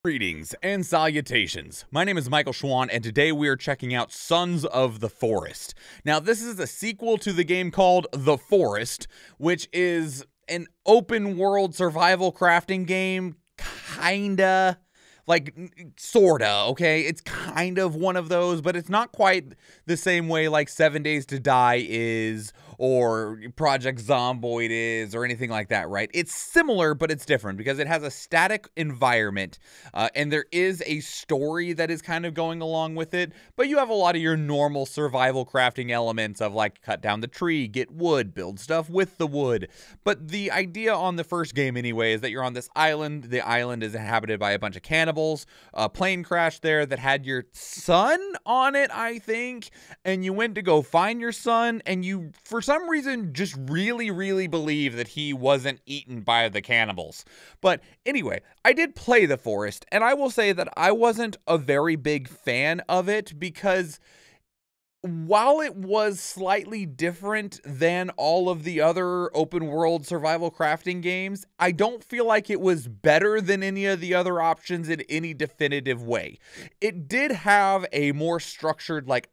Greetings and salutations. My name is Michael Schwahn, and today we are checking out Sons of the Forest. Now, this is a sequel to the game called The Forest, which is an open-world survival crafting game, kinda. Like, sorta, okay? It's kind of one of those, but it's not quite the same way like 7 Days to Die is, or Project Zomboid is, or anything like that, right? It's similar, but it's different because it has a static environment, and there is a story that is kind of going along with it, but you have a lot of your normal survival crafting elements of like cut down the tree, get wood, build stuff with the wood. But the idea on the first game anyway is that you're on this island. The island is inhabited by a bunch of cannibals. A plane crashed there that had your son on it, I think, and you went to go find your son, and you, for some reason, just really believe that he wasn't eaten by the cannibals. But anyway, I did play The Forest, and I will say that I wasn't a very big fan of it because while it was slightly different than all of the other open world survival crafting games, I don't feel like it was better than any of the other options in any definitive way. It did have a more structured, like,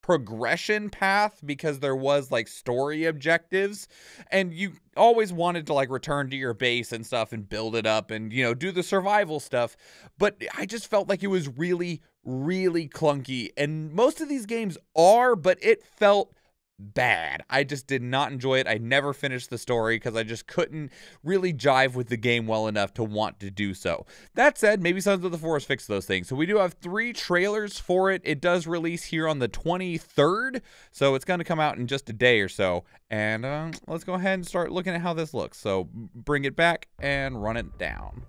progression path because there was like story objectives, and you always wanted to like return to your base and stuff and build it up and, you know, do the survival stuff. But I just felt like it was really clunky, and most of these games are, but it felt bad. I just did not enjoy it. I never finished the story because I just couldn't really jive with the game well enough to want to do so. That said, maybe Sons of the Forest fixed those things. So we do have 3 trailers for it. It does release here on the 23rd, so it's going to come out in just a day or so. And let's go ahead and start looking at how this looks. So bring it back and run it down.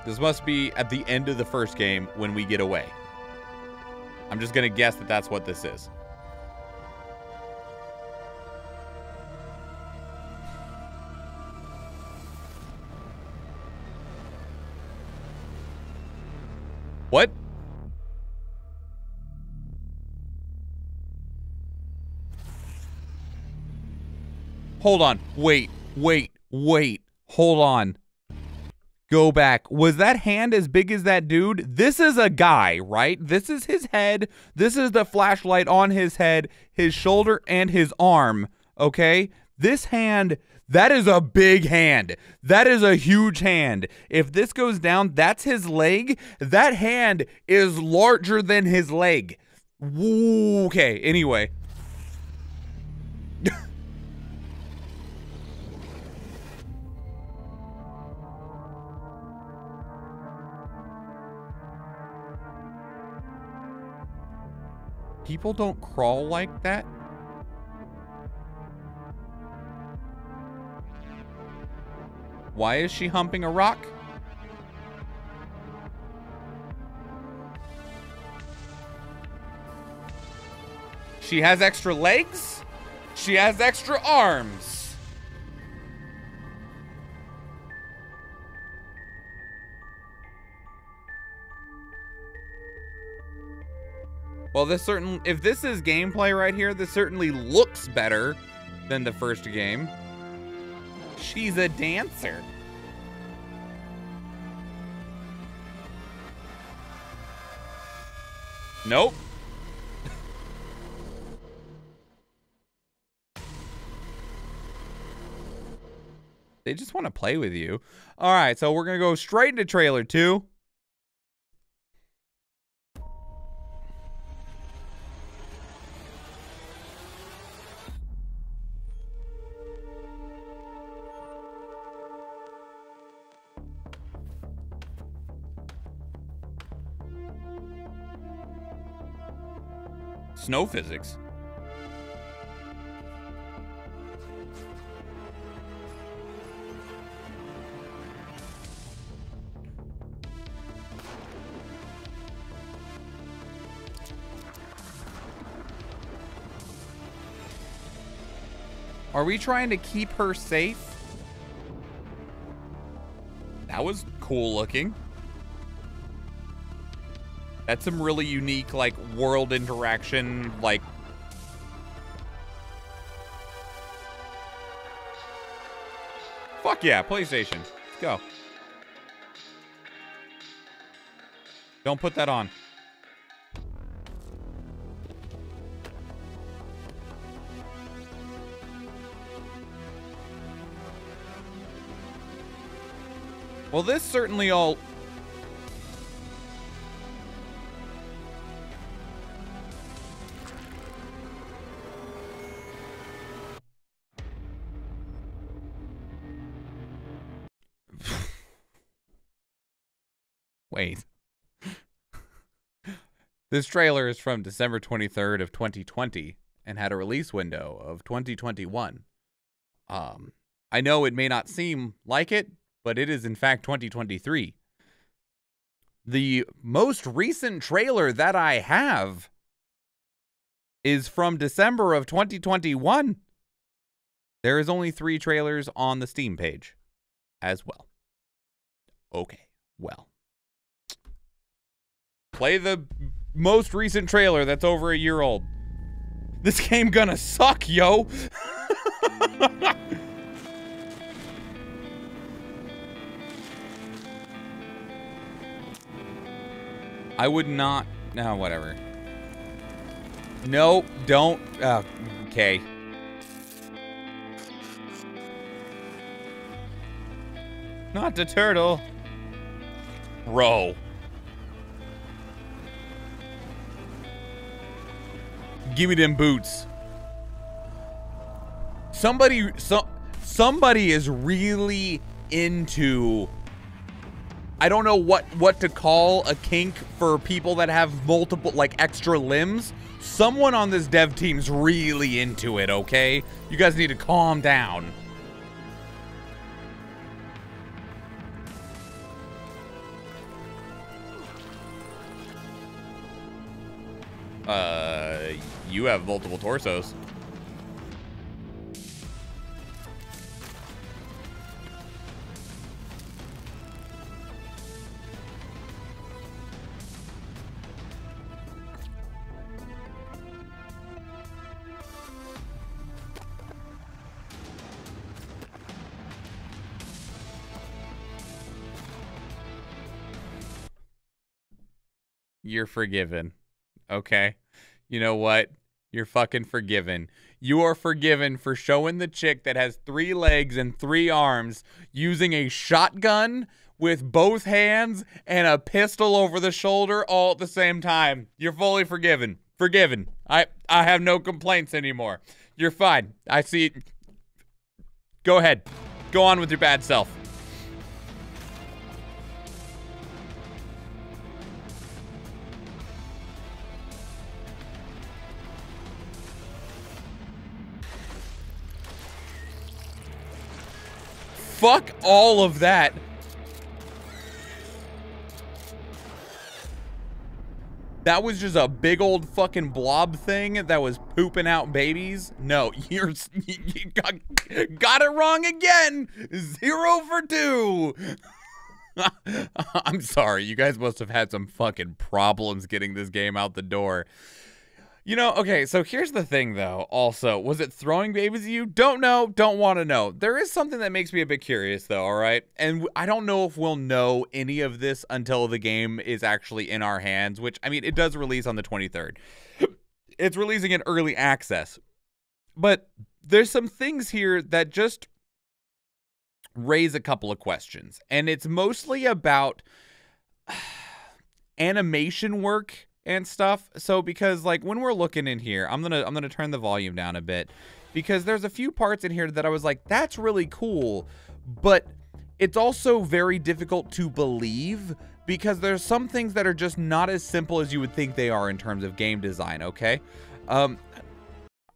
This must be at the end of the first game when we get away. I'm just going to guess that that's what this is. What? Hold on. Wait. Hold on. Go back. Was that hand as big as that dude? This is a guy, right? This is his head. This is the flashlight on his head, his shoulder, and his arm, okay? This hand, that is a big hand. That is a huge hand. If this goes down, that's his leg. That hand is larger than his leg. Okay, anyway. People don't crawl like that? Why is she humping a rock? She has extra legs? She has extra arms. Well, if this is gameplay right here, this certainly looks better than the first game. She's a dancer. Nope. They just want to play with you. All right, so we're going to go straight into trailer 2. Snow physics. Are we trying to keep her safe? That was cool looking. That's some really unique, like, world interaction, like... Fuck yeah, PlayStation. Let's go. Don't put that on. Well, this certainly all... Wait. This trailer is from December 23rd of 2020 and had a release window of 2021. I know it may not seem like it, but it is in fact 2023. The most recent trailer that I have is from December of 2021. There is only 3 trailers on the Steam page as well. Okay, well. Play the most recent trailer that's over a year old. This game gonna suck, yo. I would not. No, whatever. No, don't. Okay. Not the turtle. Bro. Give me them boots. Somebody is really into... I don't know what to call a kink for people that have multiple, like, extra limbs. Someone on this dev team's really into it, okay? You guys need to calm down. You have multiple torsos. You're forgiven. Okay? You know what? You're fucking forgiven. You are forgiven for showing the chick that has 3 legs and 3 arms using a shotgun with both hands and a pistol over the shoulder all at the same time. You're fully forgiven. Forgiven. I have no complaints anymore. You're fine. I see. Go ahead. Go on with your bad self. Fuck all of that. That was just a big old fucking blob thing that was pooping out babies. No, you got it wrong again. 0 for 2. I'm sorry. You guys must have had some fucking problems getting this game out the door. You know, okay, so here's the thing, though, also. Was it throwing babies at you? Don't know, don't want to know. There is something that makes me a bit curious, though, all right? And I don't know if we'll know any of this until the game is actually in our hands, which, I mean, it does release on the 23rd. It's releasing in early access. But there's some things here that just raise a couple of questions. And it's mostly about animation work and stuff. So because like when we're looking in here, I'm gonna turn the volume down a bit because there's a few parts in here that I was like, that's really cool, but it's also very difficult to believe because there's some things that are just not as simple as you would think they are in terms of game design. Okay,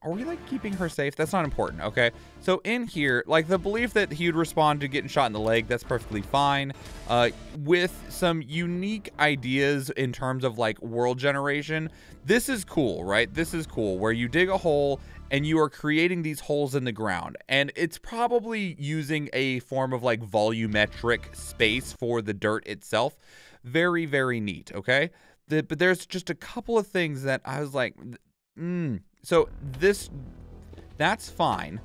are we like keeping her safe? That's not important. Okay, so in here, like the belief that he would respond to getting shot in the leg, that's perfectly fine. With some unique ideas in terms of like world generation, this is cool, right? This is cool where you dig a hole and you are creating these holes in the ground, and it's probably using a form of like volumetric space for the dirt itself. Very, very neat. Okay, but there's just a couple of things that I was like, So that's fine,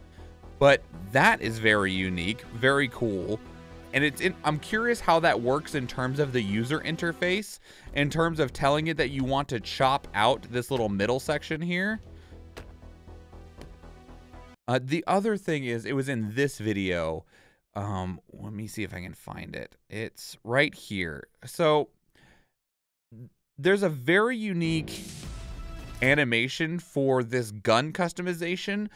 But that is very unique, very cool. And I'm curious how that works in terms of the user interface, in terms of telling it that you want to chop out this little middle section here. The other thing is, it was in this video. Let me see if I can find it. It's right here. So there's a very unique animation for this gun customization.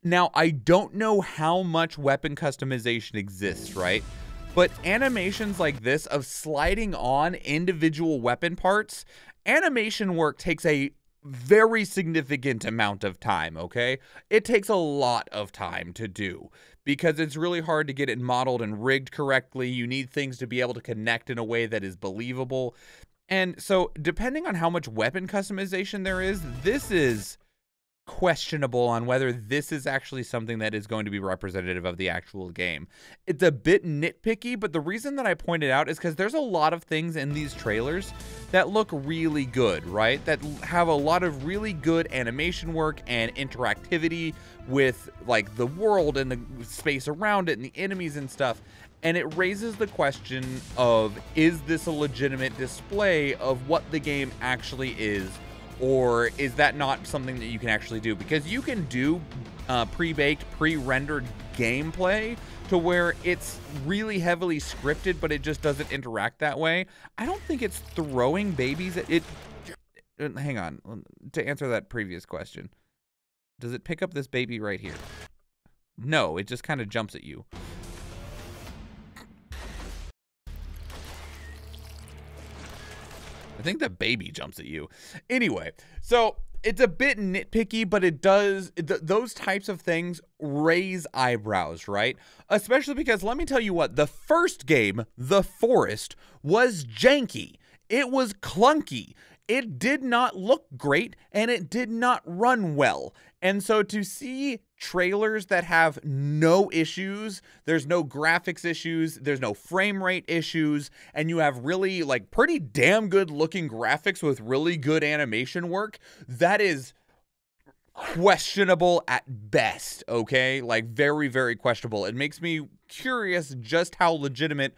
Now, I don't know how much weapon customization exists, right? But animations like this of sliding on individual weapon parts, animation work takes a very significant amount of time, okay? It takes a lot of time to do because it's really hard to get it modeled and rigged correctly. You need things to be able to connect in a way that is believable. And so depending on how much weapon customization there is, this is questionable on whether this is actually something that is going to be representative of the actual game. It's a bit nitpicky, but the reason that I point it out is because there's a lot of things in these trailers that look really good, right? That have a lot of really good animation work and interactivity with like the world and the space around it and the enemies and stuff. And it raises the question of, is this a legitimate display of what the game actually is? Or is that not something that you can actually do? Because you can do pre-baked, pre-rendered gameplay to where it's really heavily scripted, but it just doesn't interact that way. I don't think it's throwing babies at it. Hang on, to answer that previous question. Does it pick up this baby right here? No, it just kind of jumps at you. I think the baby jumps at you. Anyway, so it's a bit nitpicky, but it does, those types of things raise eyebrows, right? Especially because, let me tell you what, the first game, The Forest, was janky. It was clunky. It did not look great, and it did not run well. And so to see trailers that have no issues, there's no graphics issues, there's no frame rate issues, and you have really like pretty damn good looking graphics with really good animation work, that is questionable at best, okay? Like very, very questionable. It makes me curious just how legitimate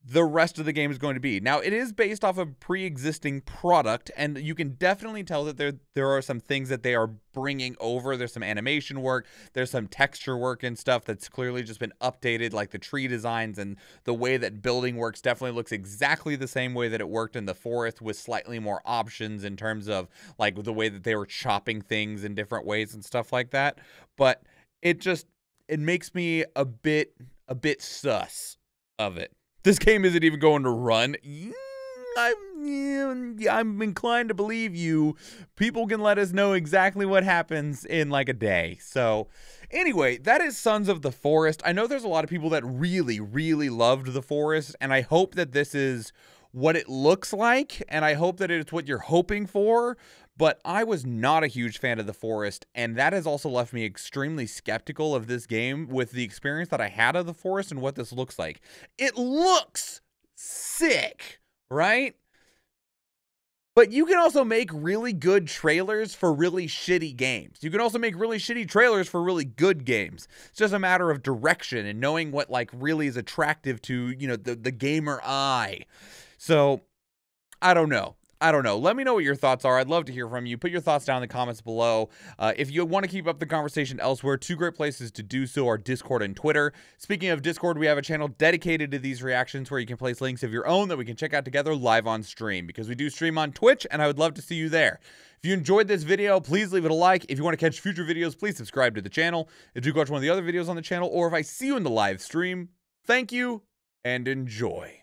the rest of the game is going to be. Now, it is based off a pre-existing product, and you can definitely tell that there are some things that they are bringing over. There's some animation work, there's some texture work and stuff that's clearly just been updated, like the tree designs and the way that building works definitely looks exactly the same way that it worked in The Forest, with slightly more options in terms of like the way that they were chopping things in different ways and stuff like that. But it makes me a bit sus of it. This game isn't even going to run. I'm inclined to believe you. People can let us know exactly what happens in like a day. So anyway, that is Sons of the Forest. I know there's a lot of people that really, really loved The Forest, and I hope that this is what it looks like, and I hope that it's what you're hoping for. But I was not a huge fan of The Forest, and that has also left me extremely skeptical of this game with the experience that I had of The Forest and what this looks like. It looks sick, right? But you can also make really good trailers for really shitty games. You can also make really shitty trailers for really good games. It's just a matter of direction and knowing what like really is attractive to, you know, the gamer eye. So, I don't know. Let me know what your thoughts are. I'd love to hear from you. Put your thoughts down in the comments below. If you want to keep up the conversation elsewhere, two great places to do so are Discord and Twitter. Speaking of Discord, we have a channel dedicated to these reactions where you can place links of your own that we can check out together live on stream, because we do stream on Twitch, and I would love to see you there. If you enjoyed this video, please leave it a like. If you want to catch future videos, please subscribe to the channel. If you watch one of the other videos on the channel, or if I see you in the live stream, thank you and enjoy.